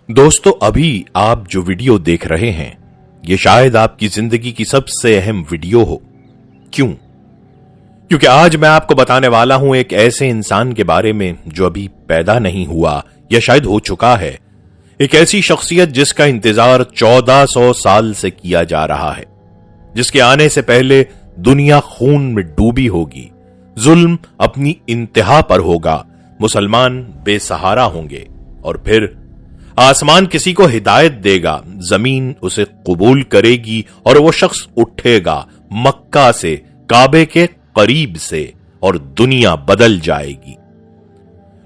دوستو ابھی آپ جو ویڈیو دیکھ رہے ہیں یہ شاید آپ کی زندگی کی سب سے اہم ویڈیو ہو۔ کیوں؟ کیونکہ آج میں آپ کو بتانے والا ہوں ایک ایسے انسان کے بارے میں جو ابھی پیدا نہیں ہوا یا شاید ہو چکا ہے، ایک ایسی شخصیت جس کا انتظار 1400 سال سے کیا جا رہا ہے، جس کے آنے سے پہلے دنیا خون میں ڈوبی ہوگی، ظلم اپنی انتہا پر ہوگا، مسلمان بے سہارا ہوں گے، اور پھر آسمان کسی کو ہدایت دے گا، زمین اسے قبول کرے گی اور وہ شخص اٹھے گا مکہ سے، کعبے کے قریب سے، اور دنیا بدل جائے گی۔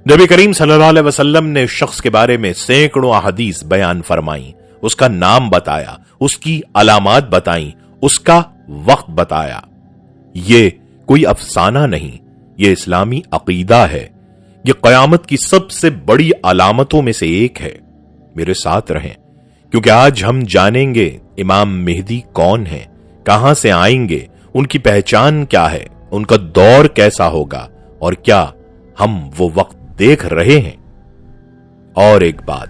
نبی کریم صلی اللہ علیہ وسلم نے اس شخص کے بارے میں سینکڑوں احادیث بیان فرمائیں، اس کا نام بتایا، اس کی علامات بتائیں، اس کا وقت بتایا۔ یہ کوئی افسانہ نہیں، یہ اسلامی عقیدہ ہے، یہ قیامت کی سب سے بڑی علامتوں میں سے ایک ہے۔ میرے ساتھ رہیں، کیونکہ آج ہم جانیں گے امام مہدی کون ہیں، کہاں سے آئیں گے، ان کی پہچان کیا ہے، ان کا دور کیسا ہوگا، اور کیا ہم وہ وقت دیکھ رہے ہیں۔ اور ایک بات،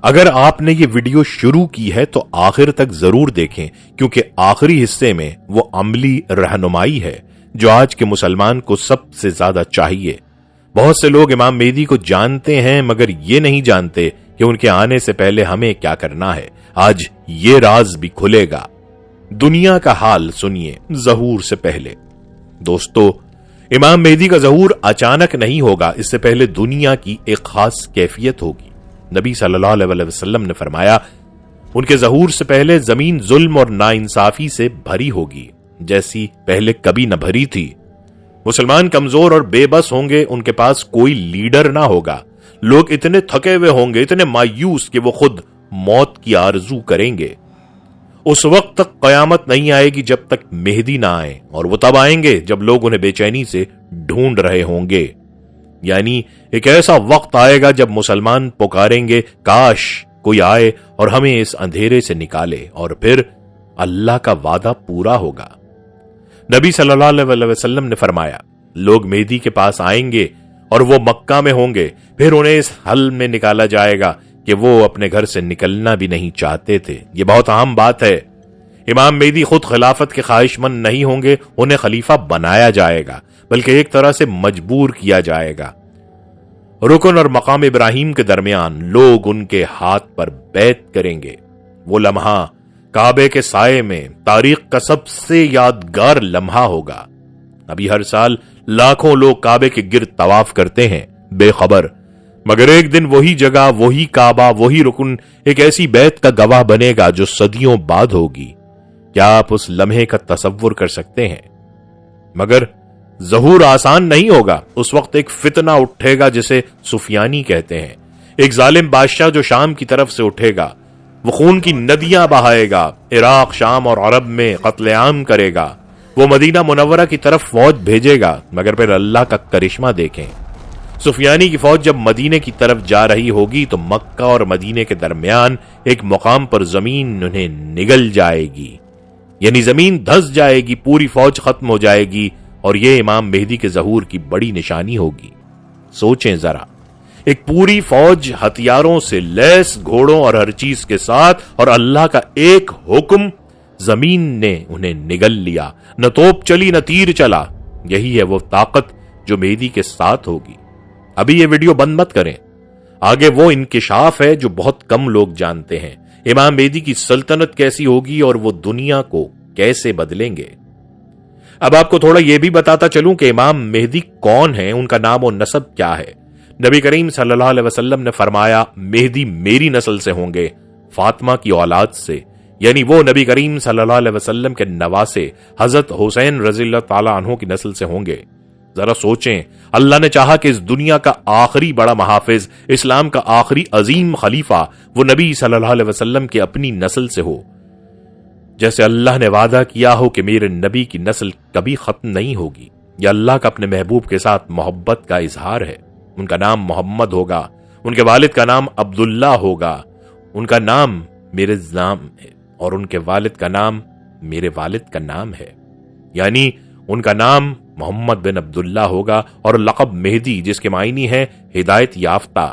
اگر آپ نے یہ ویڈیو شروع کی ہے تو آخر تک ضرور دیکھیں، کیونکہ آخری حصے میں وہ عملی رہنمائی ہے جو آج کے مسلمان کو سب سے زیادہ چاہیے۔ بہت سے لوگ امام مہدی کو جانتے ہیں مگر یہ نہیں جانتے کہ ان کے آنے سے پہلے ہمیں کیا کرنا ہے۔ آج یہ راز بھی کھلے گا۔ دنیا کا حال سنیے ظہور سے پہلے۔ دوستو، امام مہدی کا ظہور اچانک نہیں ہوگا، اس سے پہلے دنیا کی ایک خاص کیفیت ہوگی۔ نبی صلی اللہ علیہ وسلم نے فرمایا، ان کے ظہور سے پہلے زمین ظلم اور ناانصافی سے بھری ہوگی، جیسی پہلے کبھی نہ بھری تھی۔ مسلمان کمزور اور بے بس ہوں گے، ان کے پاس کوئی لیڈر نہ ہوگا، لوگ اتنے تھکے ہوئے ہوں گے، اتنے مایوس کہ وہ خود موت کی آرزو کریں گے۔ اس وقت تک قیامت نہیں آئے گی جب تک مہدی نہ آئے، اور وہ تب آئیں گے جب لوگ انہیں بے چینی سے ڈھونڈ رہے ہوں گے۔ یعنی ایک ایسا وقت آئے گا جب مسلمان پکاریں گے، کاش کوئی آئے اور ہمیں اس اندھیرے سے نکالے، اور پھر اللہ کا وعدہ پورا ہوگا۔ نبی صلی اللہ علیہ وسلم نے فرمایا، لوگ مہدی کے پاس آئیں گے اور وہ مکہ میں ہوں گے، پھر انہیں اس حل میں نکالا جائے گا کہ وہ اپنے گھر سے نکلنا بھی نہیں چاہتے تھے۔ یہ بہت اہم بات ہے۔ امام مہدی خود خلافت کے خواہش مند نہیں ہوں گے، انہیں خلیفہ بنایا جائے گا، بلکہ ایک طرح سے مجبور کیا جائے گا۔ رکن اور مقام ابراہیم کے درمیان لوگ ان کے ہاتھ پر بیعت کریں گے۔ وہ لمحہ کعبے کے سائے میں تاریخ کا سب سے یادگار لمحہ ہوگا۔ ابھی ہر سال لاکھوں لوگ کعبے کے گرد طواف کرتے ہیں، بے خبر، مگر ایک دن وہی جگہ، وہی کعبہ، وہی رکن ایک ایسی بیعت کا گواہ بنے گا جو صدیوں بعد ہوگی۔ کیا آپ اس لمحے کا تصور کر سکتے ہیں؟ مگر ظہور آسان نہیں ہوگا۔ اس وقت ایک فتنہ اٹھے گا جسے سفیانی کہتے ہیں، ایک ظالم بادشاہ جو شام کی طرف سے اٹھے گا، وہ خون کی ندیاں بہائے گا، عراق، شام اور عرب میں قتل عام کرے گا۔ وہ مدینہ منورہ کی طرف فوج بھیجے گا، مگر پھر اللہ کا کرشمہ دیکھیں، سفیانی کی فوج جب مدینے کی طرف جا رہی ہوگی تو مکہ اور مدینے کے درمیان ایک مقام پر زمین انہیں نگل جائے گی، یعنی زمین دھس جائے گی، پوری فوج ختم ہو جائے گی، اور یہ امام مہدی کے ظہور کی بڑی نشانی ہوگی۔ سوچیں ذرا، ایک پوری فوج ہتھیاروں سے لیس، گھوڑوں اور ہر چیز کے ساتھ، اور اللہ کا ایک حکم، زمین نے انہیں نگل لیا، نہ توپ چلی نہ تیر چلا۔ یہی ہے وہ طاقت جو مہدی کے ساتھ ہوگی۔ ابھی یہ ویڈیو بند مت کریں، آگے وہ انکشاف ہے جو بہت کم لوگ جانتے ہیں۔ امام مہدی کی سلطنت کیسی ہوگی اور وہ دنیا کو کیسے بدلیں گے۔ اب آپ کو تھوڑا یہ بھی بتاتا چلوں کہ امام مہدی کون ہیں، ان کا نام و نسب کیا ہے۔ نبی کریم صلی اللہ علیہ وسلم نے فرمایا، مہدی میری نسل سے ہوں گے، فاطمہ کی اولاد سے، یعنی وہ نبی کریم صلی اللہ علیہ وسلم کے نواسے حضرت حسین رضی اللہ تعالی عنہ کی نسل سے ہوں گے۔ ذرا سوچیں، اللہ نے چاہا کہ اس دنیا کا آخری بڑا محافظ، اسلام کا آخری عظیم خلیفہ وہ نبی صلی اللہ علیہ وسلم کے اپنی نسل سے ہو۔ جیسے اللہ نے وعدہ کیا ہو کہ میرے نبی کی نسل کبھی ختم نہیں ہوگی۔ یہ اللہ کا اپنے محبوب کے ساتھ محبت کا اظہار ہے۔ ان کا نام محمد ہوگا، ان کے والد کا نام عبداللہ ہوگا، ان کا نام میرے نام ہے، اور ان کے والد کا نام میرے والد کا نام ہے، یعنی ان کا نام محمد بن عبداللہ ہوگا، اور لقب مہدی جس کے معنی ہے ہدایت یافتہ۔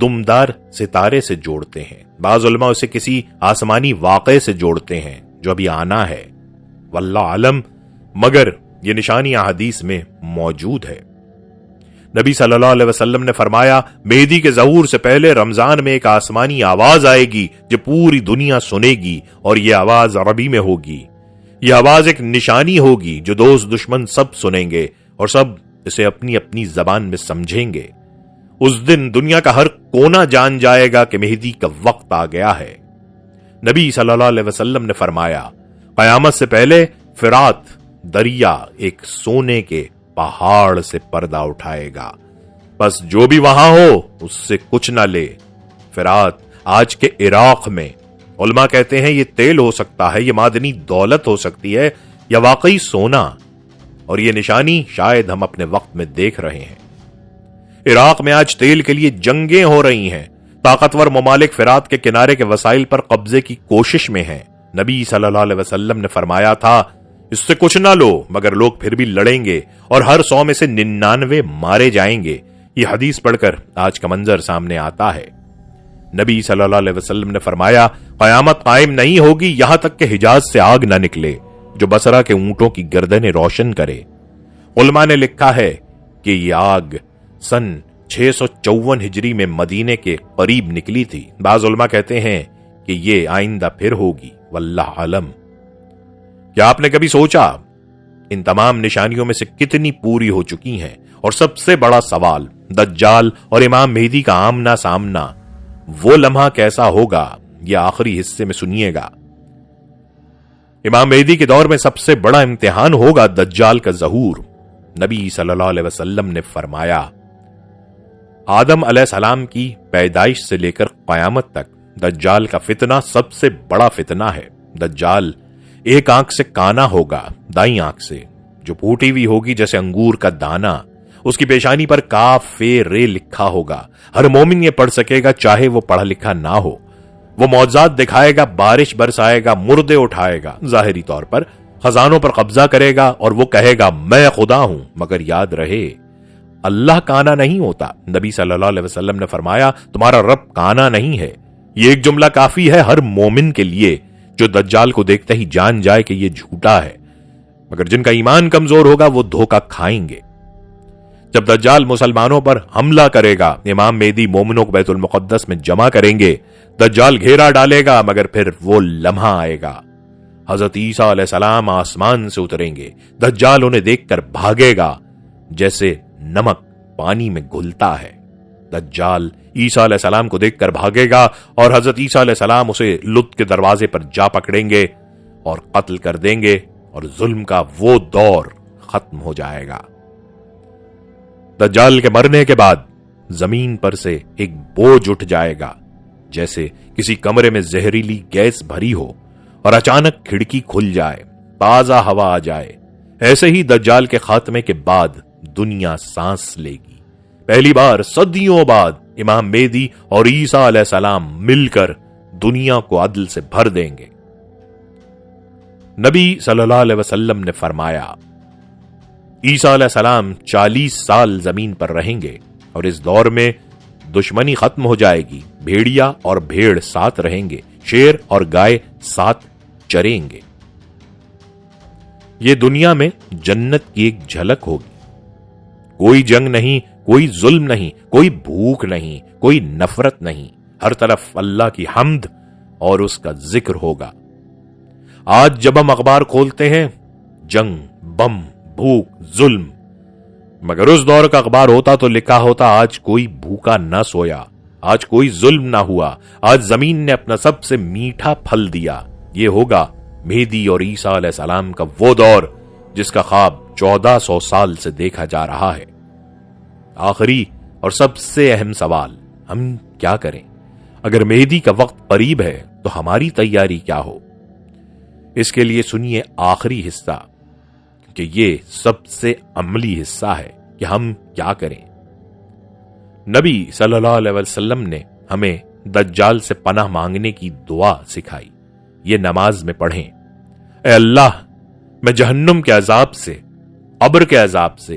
دمدار ستارے سے جوڑتے ہیں، بعض علماء اسے کسی آسمانی واقعے سے جوڑتے ہیں جو ابھی آنا ہے، واللہ عالم، مگر یہ نشانی احادیث میں موجود ہے۔ نبی صلی اللہ علیہ وسلم نے فرمایا، مہدی کے ظہور سے پہلے رمضان میں ایک آسمانی آواز آئے گی جو پوری دنیا سنے گی، اور یہ آواز عربی میں ہوگی۔ یہ آواز ایک نشانی ہوگی جو دوست دشمن سب سنیں گے اور سب اسے اپنی اپنی زبان میں سمجھیں گے۔ اس دن دنیا کا ہر کونا جان جائے گا کہ مہدی کا وقت آ گیا ہے۔ نبی صلی اللہ علیہ وسلم نے فرمایا، قیامت سے پہلے فرات دریا ایک سونے کے پہاڑ سے پردہ اٹھائے گا، بس جو بھی وہاں ہو اس سے کچھ نہ لے۔ فرات آج کے عراق میں، علماء کہتے ہیں یہ تیل ہو سکتا ہے، یہ معدنی دولت ہو سکتی ہے، یا واقعی سونا، اور یہ نشانی شاید ہم اپنے وقت میں دیکھ رہے ہیں۔ عراق میں آج تیل کے لیے جنگیں ہو رہی ہیں، طاقتور ممالک فرات کے کنارے کے وسائل پر قبضے کی کوشش میں ہیں۔ نبی صلی اللہ علیہ وسلم نے فرمایا تھا، اس سے کچھ نہ لو، مگر لوگ پھر بھی لڑیں گے اور ہر 100 میں سے 99 مارے جائیں گے۔ یہ حدیث پڑھ کر آج کا منظر سامنے آتا ہے۔ نبی صلی اللہ علیہ وسلم نے فرمایا، قیامت قائم نہیں ہوگی یہاں تک کہ حجاز سے آگ نہ نکلے جو بصرہ کے اونٹوں کی گردنیں روشن کرے۔ علماء نے لکھا ہے کہ یہ آگ سن 654 ہجری میں مدینے کے قریب نکلی تھی۔ بعض علماء کہتے ہیں کہ یہ آئندہ پھر ہوگی، واللہ عالم۔ کیا آپ نے کبھی سوچا ان تمام نشانیوں میں سے کتنی پوری ہو چکی ہیں؟ اور سب سے بڑا سوال، دجال اور امام مہدی کا آمنا سامنا، وہ لمحہ کیسا ہوگا؟ یہ آخری حصے میں سنیے گا۔ امام مہدی کے دور میں سب سے بڑا امتحان ہوگا دجال کا ظہور۔ نبی صلی اللہ علیہ وسلم نے فرمایا، آدم علیہ السلام کی پیدائش سے لے کر قیامت تک دجال کا فتنہ سب سے بڑا فتنہ ہے۔ دجال ایک آنکھ سے کانا ہوگا، دائیں آنکھ سے، جو پھوٹی ہوئی ہوگی جیسے انگور کا دانہ۔ اس کی پیشانی پر کاف فے رے لکھا ہوگا۔ ہر مومن یہ پڑھ سکے گا چاہے وہ پڑھا لکھا نہ ہو۔ وہ معجزات دکھائے گا، بارش برسائے گا، مردے اٹھائے گا، ظاہری طور پر خزانوں پر قبضہ کرے گا، اور وہ کہے گا میں خدا ہوں، مگر یاد رہے اللہ کانا نہیں ہوتا۔ نبی صلی اللہ علیہ وسلم نے فرمایا، تمہارا رب کانا نہیں ہے۔ یہ ایک جملہ کافی ہے ہر مومن کے لیے جو دجال کو دیکھتے ہی جان جائے کہ یہ جھوٹا ہے، مگر جن کا ایمان کمزور ہوگا وہ دھوکہ کھائیں گے۔ جب دجال مسلمانوں پر حملہ کرے گا، امام مہدی مومنوں کو بیت المقدس میں جمع کریں گے، دجال گھیرا ڈالے گا، مگر پھر وہ لمحہ آئے گا۔ حضرت عیسیٰ علیہ السلام آسمان سے اتریں گے، دجال انہیں دیکھ کر بھاگے گا جیسے نمک پانی میں گھلتا ہے۔ دجال عیسیٰ علیہ السلام کو دیکھ کر بھاگے گا، اور حضرت عیسیٰ علیہ السلام اسے لط کے دروازے پر جا پکڑیں گے اور قتل کر دیں گے، اور ظلم کا وہ دور ختم ہو جائے گا۔ دجال کے مرنے کے بعد زمین پر سے ایک بوجھ اٹھ جائے گا، جیسے کسی کمرے میں زہریلی گیس بھری ہو اور اچانک کھڑکی کھل جائے، تازہ ہوا آ جائے۔ ایسے ہی دجال کے خاتمے کے بعد دنیا سانس لے گی۔ پہلی بار صدیوں بعد امام مہدی اور عیسیٰ علیہ السلام مل کر دنیا کو عدل سے بھر دیں گے۔ نبی صلی اللہ علیہ وسلم نے فرمایا، عیسیٰ علیہ السلام 40 سال زمین پر رہیں گے، اور اس دور میں دشمنی ختم ہو جائے گی۔ بھیڑیا اور بھیڑ ساتھ رہیں گے، شیر اور گائے ساتھ چریں گے۔ یہ دنیا میں جنت کی ایک جھلک ہوگی۔ کوئی جنگ نہیں، کوئی ظلم نہیں، کوئی بھوک نہیں، کوئی نفرت نہیں، ہر طرف اللہ کی حمد اور اس کا ذکر ہوگا۔ آج جب ہم اخبار کھولتے ہیں، جنگ، بم، بھوک، ظلم، مگر اس دور کا اخبار ہوتا تو لکھا ہوتا آج کوئی بھوکا نہ سویا، آج کوئی ظلم نہ ہوا، آج زمین نے اپنا سب سے میٹھا پھل دیا۔ یہ ہوگا مہدی اور عیسیٰ علیہ السلام کا وہ دور جس کا خواب 1400 سال سے دیکھا جا رہا ہے۔ آخری اور سب سے اہم سوال، ہم کیا کریں؟ اگر مہدی کا وقت قریب ہے تو ہماری تیاری کیا ہو؟ اس کے لیے سنیے آخری حصہ، کہ یہ سب سے عملی حصہ ہے کہ ہم کیا کریں۔ نبی صلی اللہ علیہ وسلم نے ہمیں دجال سے پناہ مانگنے کی دعا سکھائی۔ یہ نماز میں پڑھیں، اے اللہ، میں جہنم کے عذاب سے، قبر کے عذاب سے،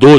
2